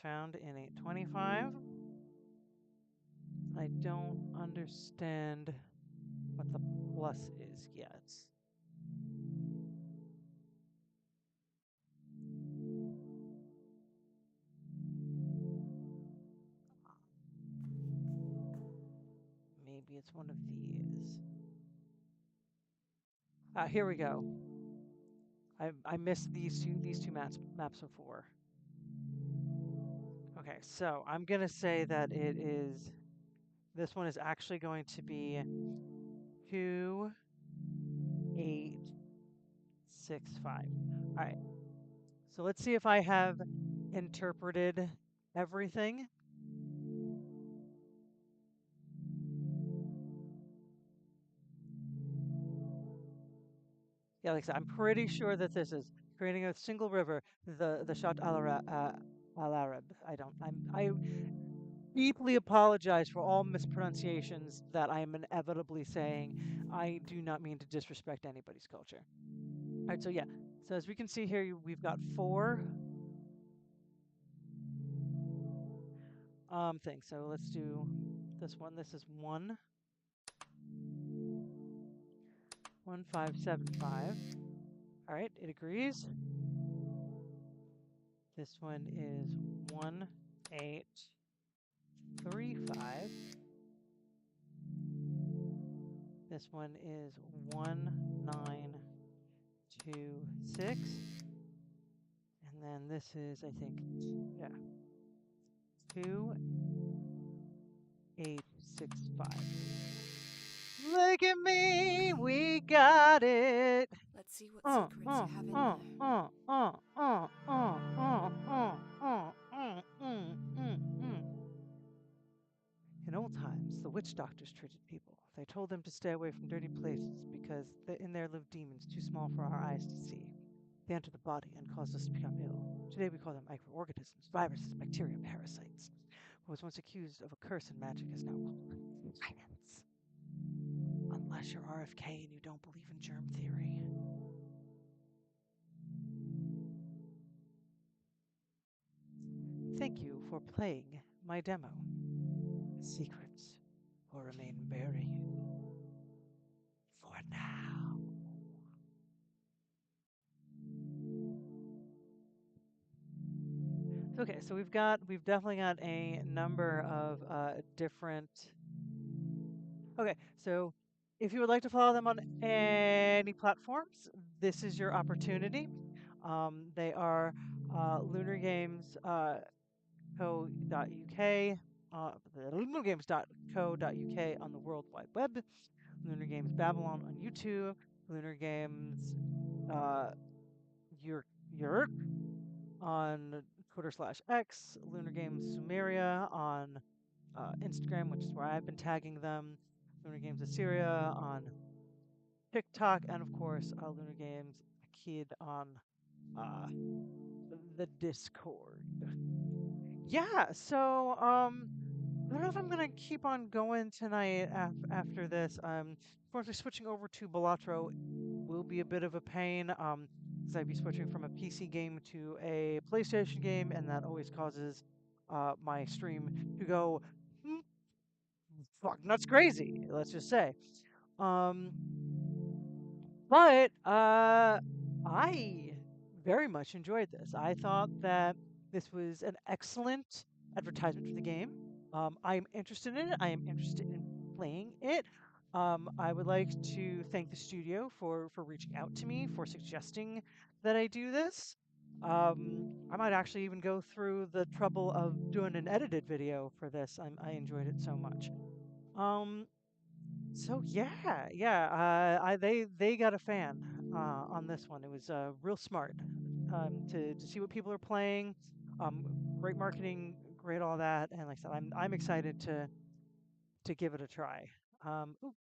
found in 825. I don't understand what the plus is yet. Maybe it's one of these. Here we go. I missed these two maps before. Okay, so I'm gonna say that this one is actually going to be 2865. All right. So let's see if I have interpreted everything. Yeah, like I said, I'm pretty sure that this is creating a single river, the Shat al Arab. I deeply apologize for all mispronunciations that I am inevitably saying. I do not mean to disrespect anybody's culture. All right, so yeah. So as we can see here, we've got 4 things. So let's do this one. This is 1575. All right, it agrees. This one is 1835. This one is 1926. And then this is, I think, yeah, 2865. Look at me, we got it. Let's see what secrets you have in there. In old times, the witch doctors treated people. They told them to stay away from dirty places because in there lived demons too small for our eyes to see. They enter the body and cause us to become ill. Today we call them microorganisms, viruses, bacteria, parasites. What was once accused of a curse in magic is now called science. Unless you're RFK and you don't believe in germ theory. Thank you for playing my demo. Secrets will remain buried for now. Okay, so we've definitely got a number of different. Okay, so if you would like to follow them on any platforms, this is your opportunity. They are lunargames.co.uk, lunargames.co.uk on the World Wide Web, Lunar Games Babylon on YouTube, Lunar Games Yerk on Twitter/X, Lunar Games Sumeria on Instagram, which is where I've been tagging them, Lunar Games Assyria on TikTok, and of course, Lunar Games Kid on uh, the Discord. Yeah, so I don't know if I'm gonna keep on going tonight after this. Unfortunately, switching over to Balatro will be a bit of a pain. Because I'd be switching from a PC game to a PlayStation game, and that always causes my stream to go "Hmm, fuck nuts crazy. Let's just say. Um, but I very much enjoyed this. I thought that this was an excellent advertisement for the game. I am interested in it. I am interested in playing it. I would like to thank the studio for reaching out to me for suggesting that I do this. I might actually even go through the trouble of doing an edited video for this. I enjoyed it so much. Um, so yeah, they got a fan on this one. It was real smart to see what people are playing. Great marketing, great all that, and like I said, I'm excited to give it a try. Ooh,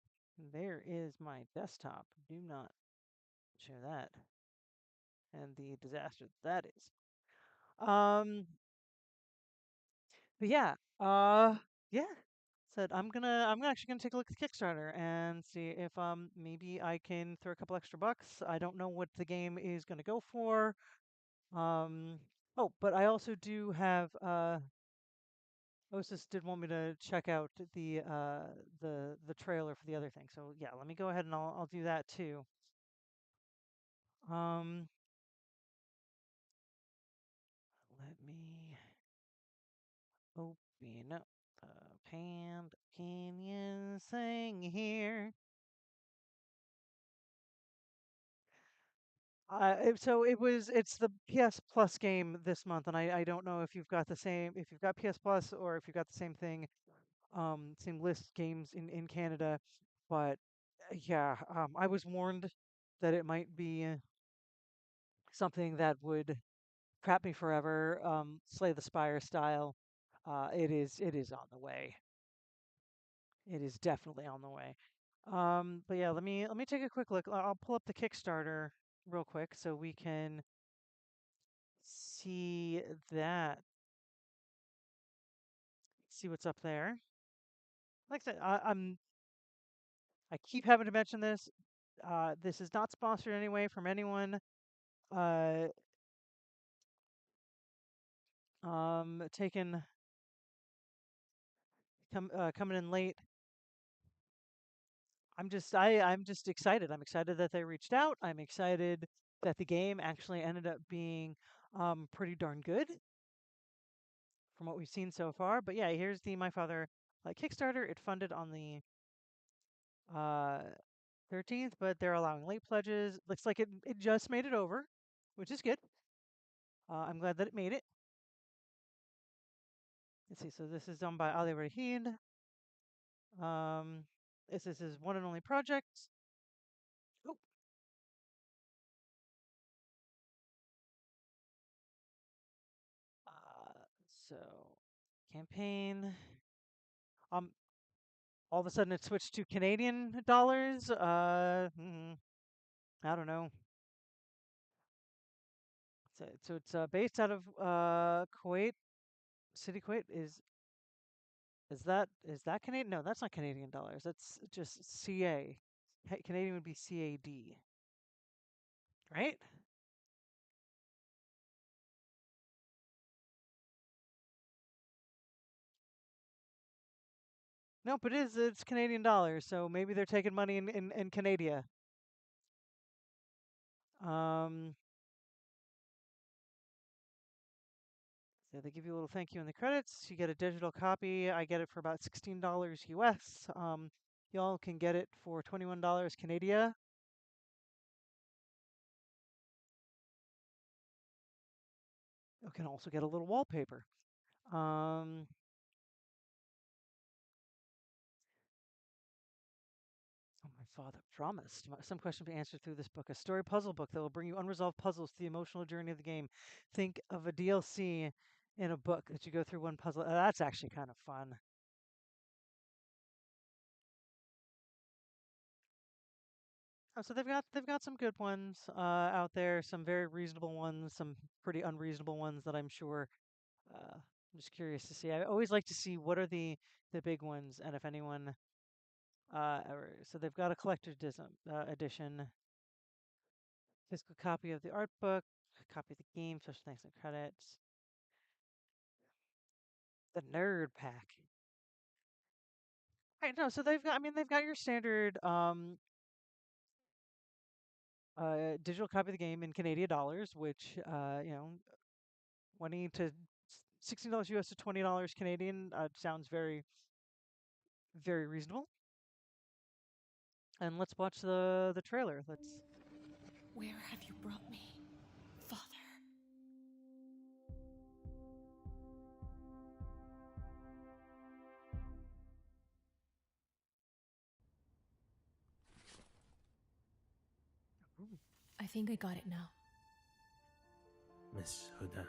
there is my desktop. Do not share that, and the disaster that is. Um, but yeah. Said I'm actually gonna take a look at the Kickstarter and see if maybe I can throw a couple extra bucks. I don't know what the game is gonna go for. Um oh, but I also do have Osis did want me to check out the trailer for the other thing. So yeah, let me go ahead and I'll do that too. Um Let me open up the Panda Canyon thing here. So it's the PS Plus game this month, and I don't know if you've got if you've got PS Plus or if you've got the same thing, same list games in Canada, but yeah, I was warned that it might be something that would crap me forever, Slay the Spire style. It is on the way. It is definitely on the way. But yeah, let me take a quick look. I'll pull up the Kickstarter real quick so we can see that, see what's up there. Like I said, I keep having to mention this. This is not sponsored in any way from anyone. Uh, taken coming in late. I'm just excited. I'm excited that they reached out. I'm excited that the game actually ended up being pretty darn good from what we've seen so far. But yeah, here's the My Father Kickstarter. It funded on the uh 13th, but they're allowing late pledges. Looks like it just made it over, which is good. I'm glad that it made it. Let's see. So this is done by Ali Rahid. Um, this is his one and only project. Oh, so campaign. Um, all of a sudden it switched to Canadian dollars. I don't know. So it's based out of Kuwait, City Kuwait. Is that Canadian? No, that's not Canadian dollars. That's just CA. Canadian would be CAD, right? Nope, it is. It's Canadian dollars. So maybe they're taking money in Canada. Um, so they give you a little thank you in the credits. You get a digital copy. I get it for about $16 US. Y'all can get it for $21 Canada. You can also get a little wallpaper. Um, oh, my father promised. Some question to be answered through this book. A story puzzle book that will bring you unresolved puzzles to the emotional journey of the game. Think of a DLC in a book that you go through one puzzle. That's actually kind of fun. So they've got some good ones out there, some very reasonable ones, some pretty unreasonable ones that I'm sure. I'm just curious to see. I always like to see what are the big ones, and if anyone. So they've got a edition, physical copy of the art book, a copy of the game, special thanks and credits, the nerd pack. Right, no, so they've got your standard digital copy of the game in Canadian dollars, which $16 US to $20 Canadian sounds very, very reasonable. And let's watch the trailer. Where have you brought me, Father? I think I got it now. Miss Huda,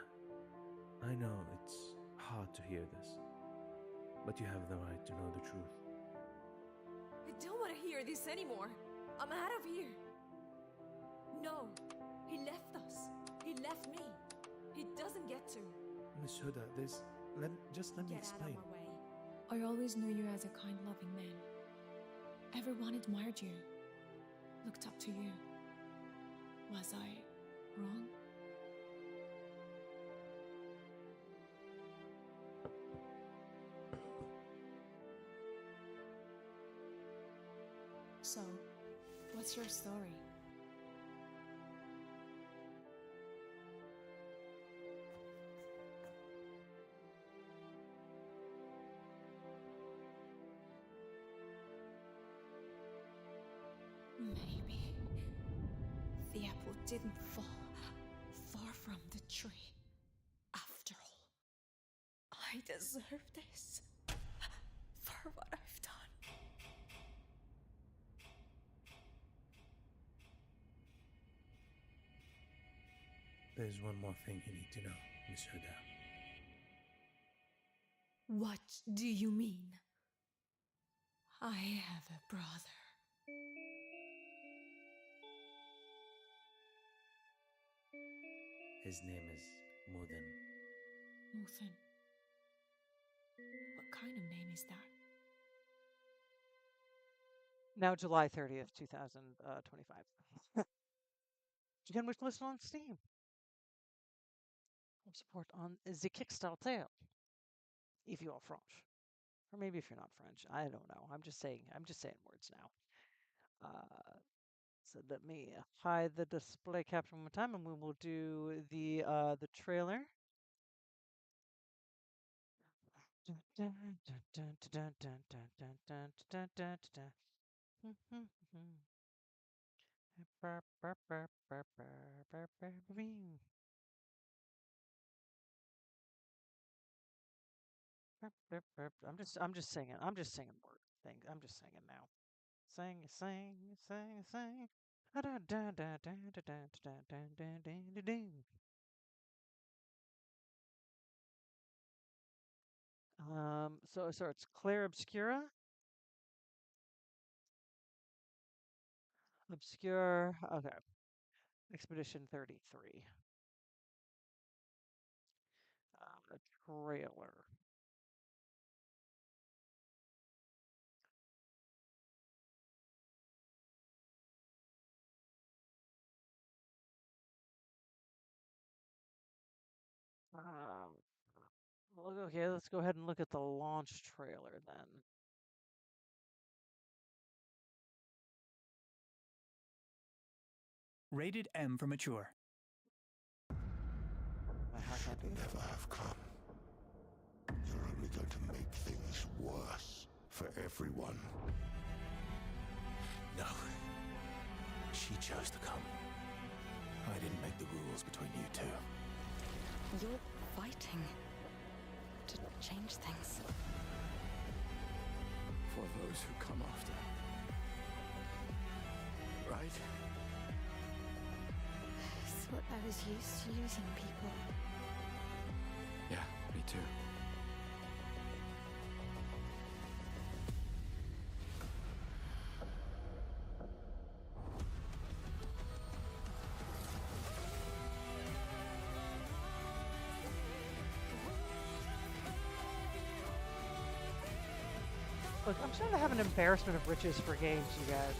I know it's hard to hear this, but you have the right to know the truth. I don't want to hear this anymore. I'm out of here. No, he left us. He left me. He doesn't get to. Miss Huda, just let me explain. Get out of my way. I always knew you as a kind, loving man. Everyone admired you, looked up to you. Was I wrong? So, what's your story? Maybe the apple didn't fall far from the tree. After all, I deserve this for what I've done. There's one more thing you need to know, Miss Huda. What do you mean? I have a brother. His name is Mudin. Muthen. What kind of name is that? Now July 30th, 2025. You can listen on Steam. Support on the Kickstarter, if you are French, or maybe if you're not French. I don't know. I'm just saying words now. So let me hide the display capture one more time, and we will do the trailer. I'm just singing. I'm just singing word things. I'm just singing now. Sing, sing, sing, sing. So it's Claire Obscura. Obscure. Okay. Expedition 33. A trailer. Okay, let's go ahead and look at the launch trailer then. Rated M for mature. Never have come. You're only going to make things worse for everyone. No. She chose to come. I didn't make the rules between you two. You're fighting to change things. For those who come after. right? Thought I was used to losing people. Yeah, me too. Look, I'm starting to have an embarrassment of riches for games, you guys.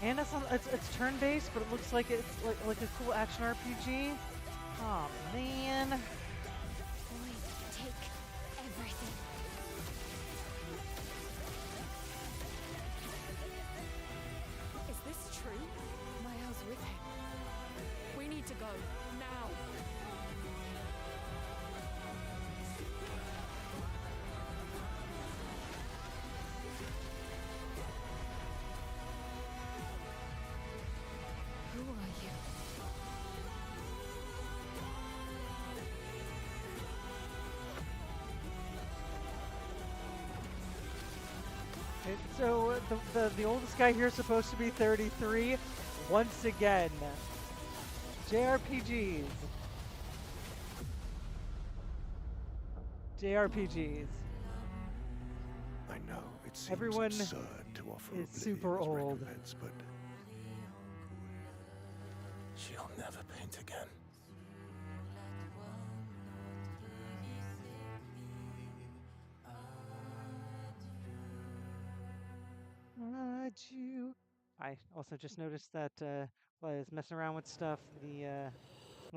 And it's turn-based, but it looks like it's like a cool action RPG. Oh man. Boys take everything. Is this true? Maya's with him. We need to go now. Who are you? So the oldest guy here is supposed to be 33. Once again, JRPGs. JRPGs. I know it seems Everyone absurd to offer is Oblivion super as old. recompense, but she'll never paint again. I also just noticed that while I was messing around with stuff, the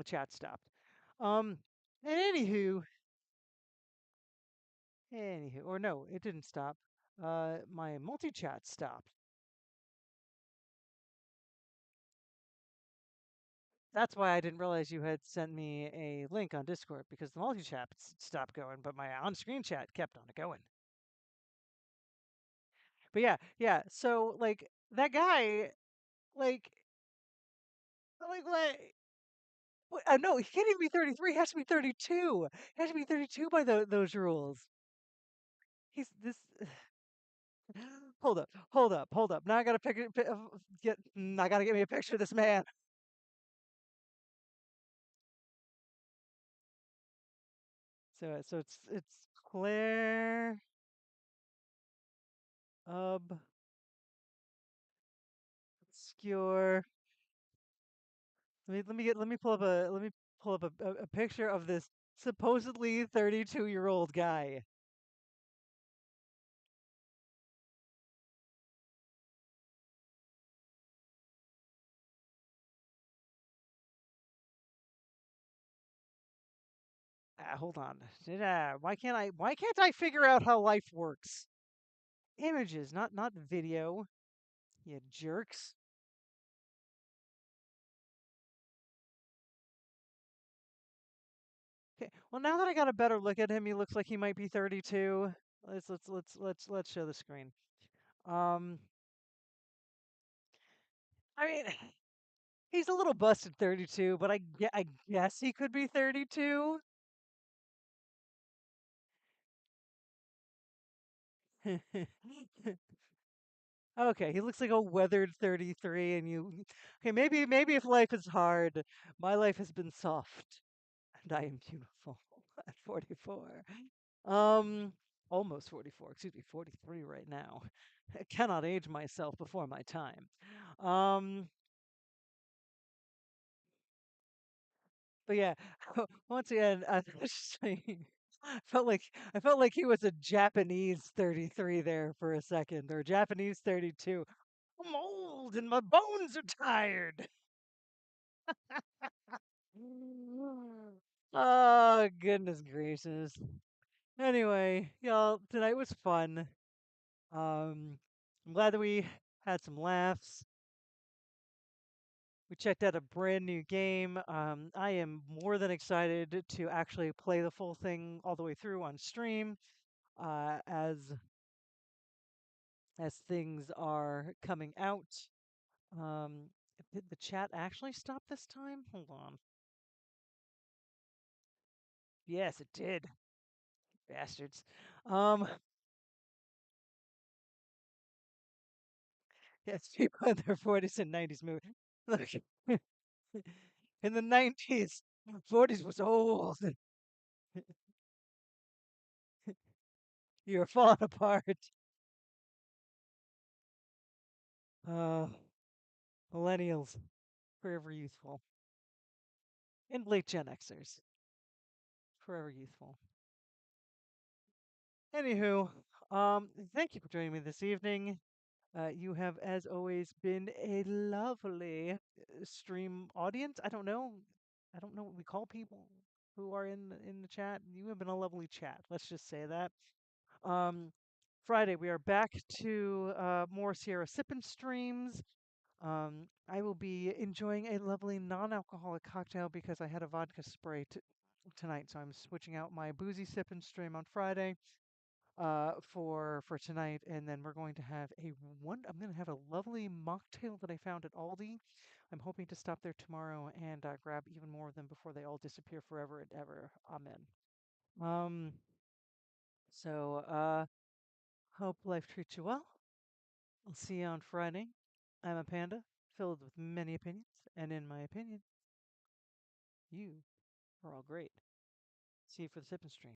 chat stopped. And anywho, or no, it didn't stop. My multi-chat stopped. That's why I didn't realize you had sent me a link on Discord because the multi-chat stopped going, but my on-screen chat kept on going. But yeah. So like that guy, like, what? No, he can't even be 33. He has to be 32. He has to be 32 by those rules. He's this. Hold up. Now I gotta I gotta get me a picture of this man. So it's Claire obscure. Let me pull up a picture of this supposedly 32-year-old guy. Hold on. Why can't I figure out how life works? Images, not video. You jerks. Okay. Well, now that I got a better look at him, he looks like he might be 32. Let's show the screen. Um, I mean, he's a little busted 32, but I guess he could be 32. Okay, he looks like a weathered 33, and okay, maybe if life is hard, my life has been soft, and I am beautiful at 44. Um, almost 44, excuse me, 43 right now. I cannot age myself before my time. Um, but yeah, once again, I was just saying, I felt like he was a Japanese 33 there for a second, or Japanese 32. I'm old and my bones are tired. Oh, goodness gracious. Anyway, y'all, tonight was fun. I'm glad that we had some laughs. We checked out a brand new game. I am more than excited to actually play the full thing all the way through on stream, uh, as as things are coming out. Um, did the chat actually stop this time? Hold on. Yes, it did. Bastards. Um, Yes, people in their 40s and 90s movie. Look, in the 90s, 40s was old. You're falling apart. Uh, millennials, forever youthful. And late Gen Xers, forever youthful. Anywho, thank you for joining me this evening. You have, as always, been a lovely stream audience. I don't know. I don't know what we call people who are in the chat. You have been a lovely chat. Let's just say that. Um, Friday, we are back to more Sierra Sippin streams. I will be enjoying a lovely non-alcoholic cocktail because I had a vodka spray tonight, so I'm switching out my boozy sippin stream on Friday for tonight, and then we're going to have I'm going to have a lovely mocktail that I found at Aldi. I'm hoping to stop there tomorrow and grab even more of them before they all disappear forever and ever. Amen. Um, so hope life treats you well. I'll see you on Friday. I'm a panda filled with many opinions, and in my opinion, you are all great. See you for the sipping stream.